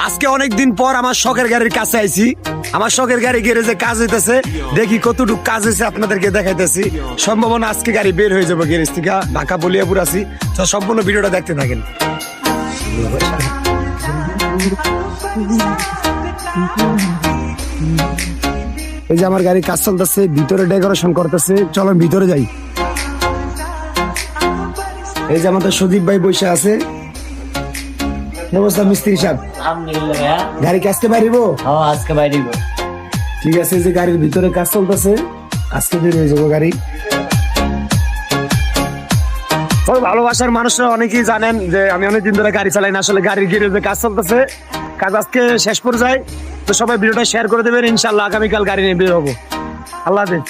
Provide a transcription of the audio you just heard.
আজকে অনেকদিন পর আমার শখের গাড়ির কাছে আইছি। আমার শখের গাড়ি গ্যারেজে কাজ হইতেছে, দেখি কতটুকু কাজ হয়েছে আপনাদেরকে দেখাইতেছি। সম্ভাবনা আজকে গাড়ি বের হয়ে যাবো গ্যারেজ থেকে, ঢাকা বলিয়াপুর আছি। তো সম্পূর্ণ ভিডিওটা দেখতে থাকেন। এই যে আমার গাড়ি কাজ চলতেছে, ভিতরে ডেকোরেশন করতেছে, চলো ভিতরে যাই। এই যে আমাদের সুদীপ ভাই বসে আছে। কি অবস্থা মিস্ত্রি সাহেব? আলহামদুলিল্লাহ ভাইয়া। গাড়ি কাজকে বাইরিবো? হ্যাঁ আজকে বাইরে গো। ঠিক আছে, এই যে গাড়ির ভিতরে কাজ চলতেছে, আজকে বের হয়ে যাবো গাড়ি। ভালোবাসার মানুষরা অনেকেই জানেন যে আমি অনেকদিন ধরে গাড়ি চালাই না, আসলে গাড়ির গ্যারেজে কাজ চলতেছে, কাজ আজকে শেষ পর্যায়ে। তো সবাই ভিডিওটা শেয়ার করে দেবেন, ইনশাল্লাহ আগামীকাল গাড়ি নিয়ে বের হবো। আল্লাহ হাফেজ।